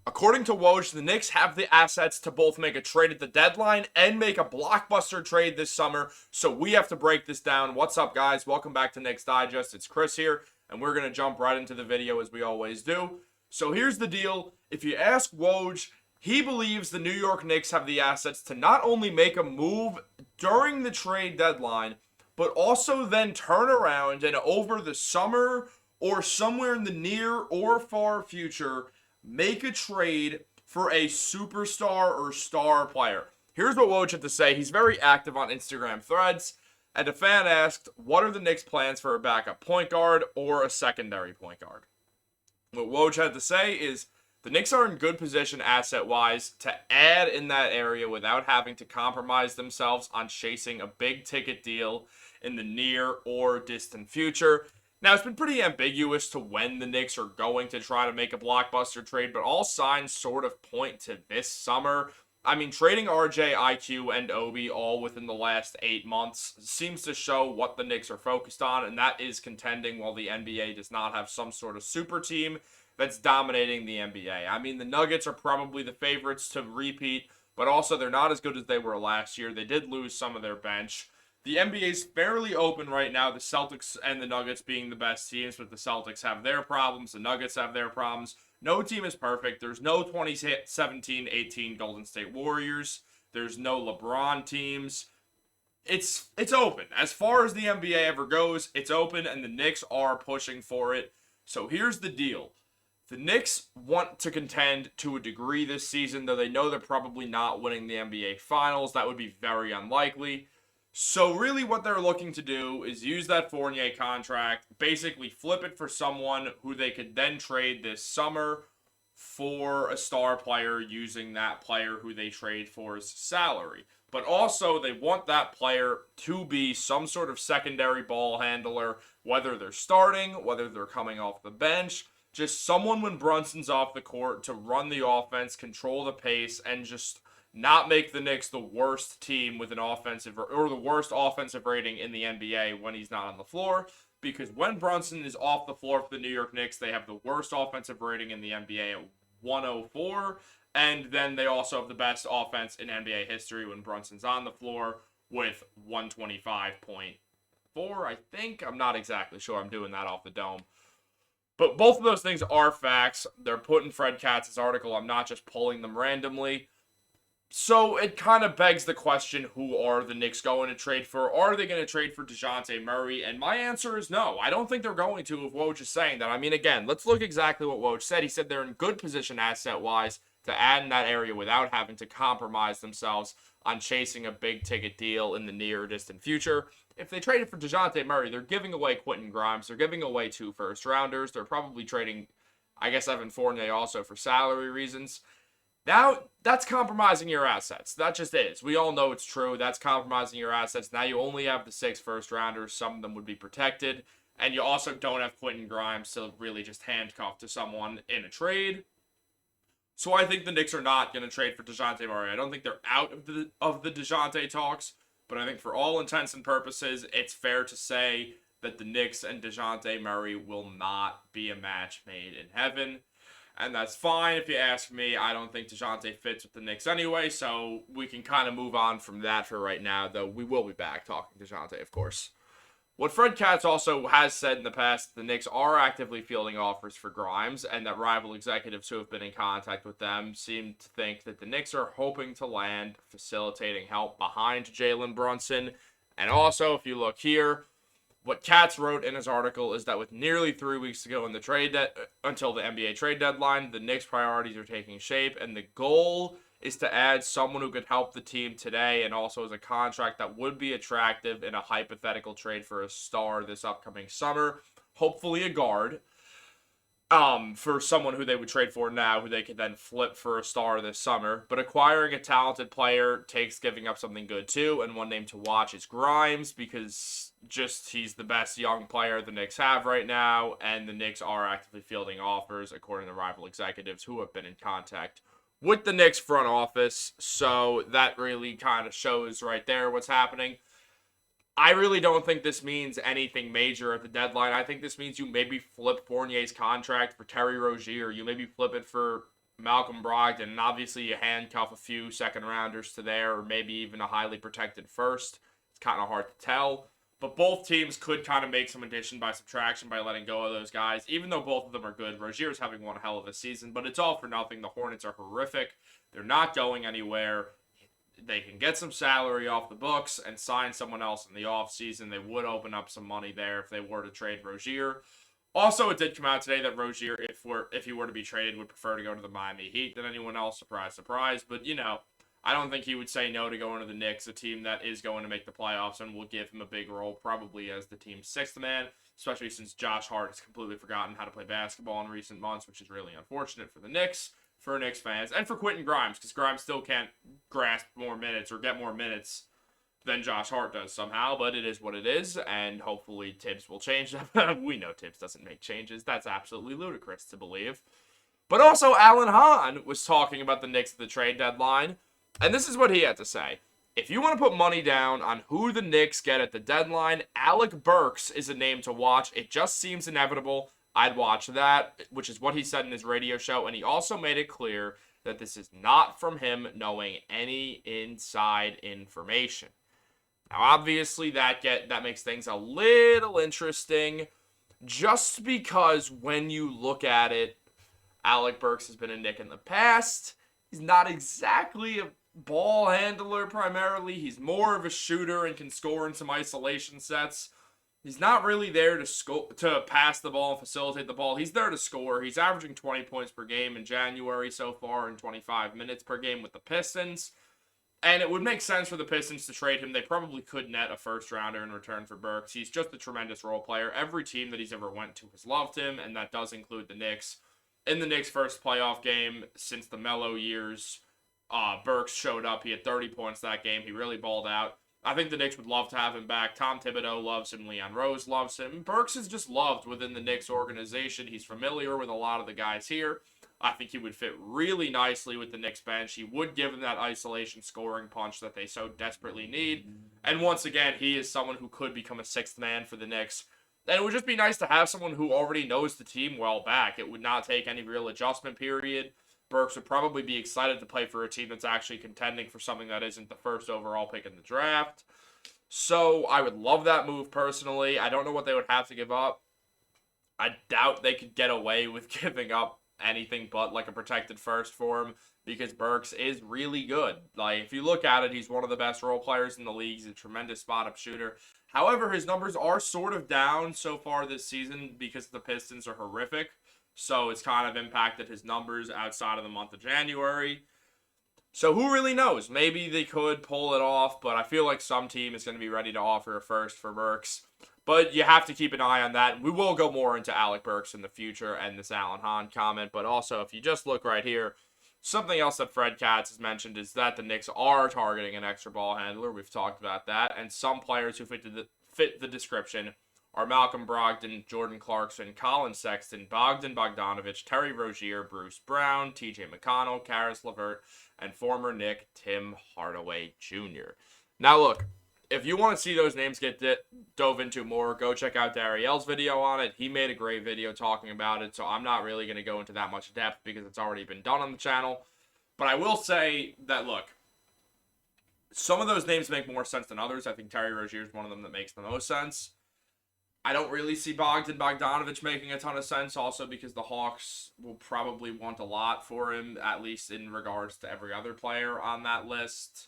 According to Woj, the Knicks have the assets to both make a trade at the deadline and make a blockbuster trade this summer, so we have to break this down. What's up, guys? Welcome back to Knicks Digest. It's Chris here, and we're going to jump right into the video as we always do. So here's the deal. If you ask Woj, he believes the New York Knicks have the assets to not only make a move during the trade deadline, but also then turn around and over the summer or somewhere in the near or far future, make a trade for a superstar or star player. Here's what Woj had to say. He's very active on Instagram threads. And a fan asked, what are the Knicks' plans for a backup point guard or a secondary point guard? What Woj had to say is, the Knicks are in good position asset-wise to add in that area without having to compromise themselves on chasing a big-ticket deal in the near or distant future. Now, it's been pretty ambiguous to when the Knicks are going to try to make a blockbuster trade, but all signs sort of point to this summer. I mean, trading RJ, IQ, and Obi all within the last 8 months seems to show what the Knicks are focused on, and that is contending while the NBA does not have some sort of super team that's dominating the NBA. I mean, the Nuggets are probably the favorites to repeat, but also they're not as good as they were last year. They did lose some of their bench. The NBA is fairly open right now, the Celtics and the Nuggets being the best teams, but the Celtics have their problems, the Nuggets have their problems. No team is perfect. There's no 2017-18 Golden State Warriors. There's no LeBron teams. It's open. As far as the NBA ever goes, it's open, and the Knicks are pushing for it. So here's the deal. The Knicks want to contend to a degree this season, though they know they're probably not winning the NBA Finals. That would be very unlikely. So really what they're looking to do is use that Fournier contract, basically flip it for someone who they could then trade this summer for a star player using that player who they trade for's salary. But also they want that player to be some sort of secondary ball handler, whether they're starting, whether they're coming off the bench, just someone when Brunson's off the court to run the offense, control the pace, and just not make the Knicks the worst team with an offensive or the worst offensive rating in the NBA when he's not on the floor. Because when Brunson is off the floor for the New York Knicks, they have the worst offensive rating in the NBA at 104. And then they also have the best offense in NBA history when Brunson's on the floor with 125.4, I think. I'm not exactly sure. I'm doing that off the dome. But both of those things are facts. They're put in Fred Katz's article. I'm not just pulling them randomly. So it kind of begs the question, who are the Knicks going to trade for? Are they going to trade for DeJounte Murray? And my answer is no. I don't think they're going to if Woj is saying that. I mean, again, let's look exactly what Woj said. He said they're in good position asset-wise to add in that area without having to compromise themselves on chasing a big-ticket deal in the near or distant future. If they traded for DeJounte Murray, they're giving away Quentin Grimes. They're giving away 2 first-rounders. They're probably trading, I guess, Evan Fournier also for salary reasons. Now, that's compromising your assets. That just is. We all know it's true. That's compromising your assets. Now you only have the 6 first-rounders. Some of them would be protected. And you also don't have Quentin Grimes to really just handcuff to someone in a trade. So I think the Knicks are not going to trade for DeJounte Murray. I don't think they're out of the DeJounte talks. But I think for all intents and purposes, it's fair to say that the Knicks and DeJounte Murray will not be a match made in heaven. And that's fine if you ask me. I don't think DeJounte fits with the Knicks anyway, so we can kind of move on from that for right now, though we will be back talking DeJounte, of course. What Fred Katz also has said in the past, the Knicks are actively fielding offers for Grimes, and that rival executives who have been in contact with them seem to think that the Knicks are hoping to land facilitating help behind Jalen Brunson. And also, if you look here, what Katz wrote in his article is that with nearly 3 weeks to go in the until the NBA trade deadline, the Knicks' priorities are taking shape, and the goal is to add someone who could help the team today and also as a contract that would be attractive in a hypothetical trade for a star this upcoming summer. Hopefully a guard. For someone who they would trade for now, who they could then flip for a star this summer. But acquiring a talented player takes giving up something good too, and one name to watch is Grimes, because he's the best young player the Knicks have right now, and the Knicks are actively fielding offers, according to rival executives who have been in contact with the Knicks front office. So that really kind of shows right there what's happening. I really don't think this means anything major at the deadline. I think this means you maybe flip Fournier's contract for Terry Rozier. You maybe flip it for Malcolm Brogdon, and obviously you handcuff a few second rounders to there, or maybe even a highly protected first. It's kind of hard to tell. But both teams could kind of make some addition by subtraction by letting go of those guys, even though both of them are good. Rozier's having one hell of a season, but it's all for nothing. The Hornets are horrific. They're not going anywhere. They can get some salary off the books and sign someone else in the offseason. They would open up some money there if they were to trade Rozier. Also, it did come out today that Rozier, if he were to be traded, would prefer to go to the Miami Heat than anyone else. Surprise, surprise. But, I don't think he would say no to going to the Knicks, a team that is going to make the playoffs and will give him a big role, probably as the team's sixth man, especially since Josh Hart has completely forgotten how to play basketball in recent months, which is really unfortunate for the Knicks, for Knicks fans, and for Quentin Grimes, because Grimes still can't grasp more minutes or get more minutes than Josh Hart does somehow, but it is what it is, and hopefully Tibbs will change them. We know Tibbs doesn't make changes. That's absolutely ludicrous to believe. But also, Alan Hahn was talking about the Knicks at the trade deadline, and this is what he had to say. If you want to put money down on who the Knicks get at the deadline, Alec Burks is a name to watch. It just seems inevitable. I'd watch that, which is what he said in his radio show, and he also made it clear that this is not from him knowing any inside information. Now, obviously, that makes things a little interesting, just because when you look at it, Alec Burks has been a Knick in the past. He's not exactly a ball handler primarily. He's more of a shooter and can score in some isolation sets. He's not really there to pass the ball and facilitate the ball. He's there to score. He's averaging 20 points per game in January so far and 25 minutes per game with the Pistons. And it would make sense for the Pistons to trade him. They probably could net a first-rounder in return for Burks. He's just a tremendous role player. Every team that he's ever went to has loved him, and that does include the Knicks. In the Knicks' first playoff game since the Melo years, Burks showed up. He had 30 points that game. He really balled out. I think the Knicks would love to have him back. Tom Thibodeau loves him. Leon Rose loves him. Burks is just loved within the Knicks organization. He's familiar with a lot of the guys here. I think he would fit really nicely with the Knicks bench. He would give them that isolation scoring punch that they so desperately need. And once again, he is someone who could become a sixth man for the Knicks. And it would just be nice to have someone who already knows the team well back. It would not take any real adjustment period. Burks would probably be excited to play for a team that's actually contending for something that isn't the first overall pick in the draft. So I would love that move personally. I don't know what they would have to give up. I doubt they could get away with giving up anything but like a protected first for him, because Burks is really good. Like, if you look at it, he's one of the best role players in the league. He's a tremendous spot-up shooter. However, his numbers are sort of down so far this season because the Pistons are horrific. So it's kind of impacted his numbers outside of the month of January. So who really knows? Maybe they could pull it off, but I feel like some team is going to be ready to offer a first for Burks. But you have to keep an eye on that. We will go more into Alec Burks in the future and this Alan Hahn comment. But also, if you just look right here, something else that Fred Katz has mentioned is that the Knicks are targeting an extra ball handler. We've talked about that. And some players who fit the description are Malcolm Brogdon, Jordan Clarkson, Colin Sexton, Bogdan Bogdanovic, Terry Rozier, Bruce Brown, TJ McConnell, Karis LeVert, and former Knick Tim Hardaway Jr. Now look, if you want to see those names get dove into more, go check out Dariel's video on it. He made a great video talking about it, so I'm not really going to go into that much depth because it's already been done on the channel. But I will say that, look, some of those names make more sense than others. I think Terry Rozier is one of them that makes the most sense. I don't really see Bogdan Bogdanovic making a ton of sense, also because the Hawks will probably want a lot for him, at least in regards to every other player on that list.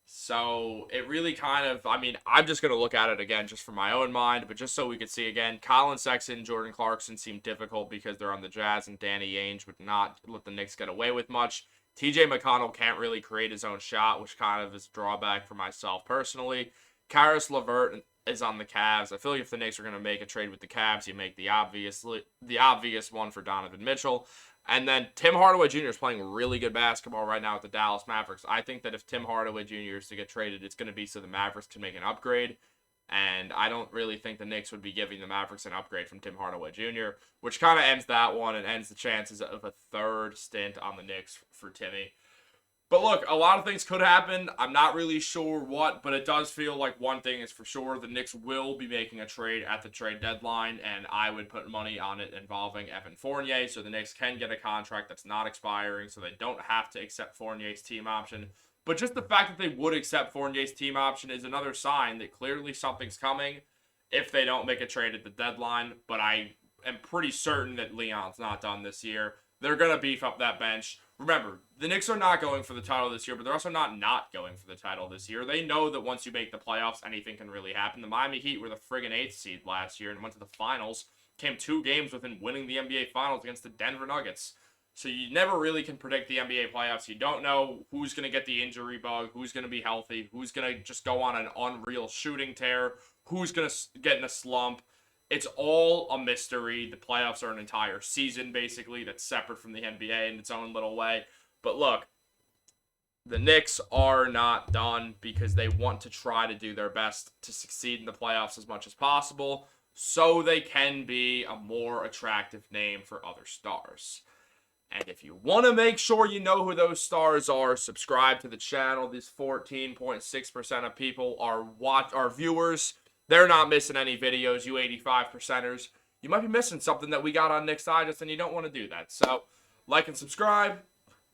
So it really kind of, I'm just going to look at it again just for my own mind, but just so we could see again, Colin Sexton, Jordan Clarkson seem difficult because they're on the Jazz, and Danny Ainge would not let the Knicks get away with much. TJ McConnell can't really create his own shot, which kind of is a drawback for myself personally. Karis LeVert is on the Cavs. I feel like if the Knicks are going to make a trade with the Cavs, you make the obvious one for Donovan Mitchell. And then Tim Hardaway Jr. is playing really good basketball right now with the Dallas Mavericks. I think that if Tim Hardaway Jr. is to get traded, it's going to be so the Mavericks can make an upgrade. And I don't really think the Knicks would be giving the Mavericks an upgrade from Tim Hardaway Jr., which kind of ends that one and ends the chances of a third stint on the Knicks for Timmy. But look, a lot of things could happen. I'm not really sure what, but it does feel like one thing is for sure. The Knicks will be making a trade at the trade deadline, and I would put money on it involving Evan Fournier, so the Knicks can get a contract that's not expiring, so they don't have to accept Fournier's team option. But just the fact that they would accept Fournier's team option is another sign that clearly something's coming if they don't make a trade at the deadline. But I am pretty certain that Leon's not done this year. They're going to beef up that bench. Remember, the Knicks are not going for the title this year, but they're also not going for the title this year. They know that once you make the playoffs, anything can really happen. The Miami Heat were the friggin' 8th seed last year and went to the finals, came 2 games within winning the NBA Finals against the Denver Nuggets. So you never really can predict the NBA playoffs. You don't know who's going to get the injury bug, who's going to be healthy, who's going to just go on an unreal shooting tear, who's going to get in a slump. It's all a mystery. The playoffs are an entire season, basically, that's separate from the NBA in its own little way. But look, the Knicks are not done because they want to try to do their best to succeed in the playoffs as much as possible so they can be a more attractive name for other stars. And if you want to make sure you know who those stars are, subscribe to the channel. These 14.6% of people are viewers. They're not missing any videos, you 85%ers. You might be missing something that we got on Knicks Digest, and you don't want to do that. So, like and subscribe.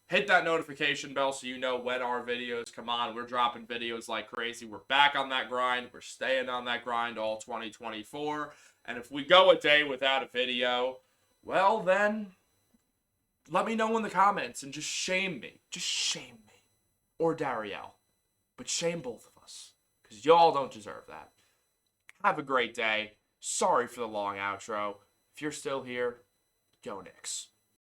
Hit that notification bell so you know when our videos come on. We're dropping videos like crazy. We're back on that grind. We're staying on that grind all 2024. And if we go a day without a video, well then, let me know in the comments and just shame me. Just shame me. Or Darielle. But shame both of us. Because y'all don't deserve that. Have a great day. Sorry for the long outro. If you're still here, go Knicks.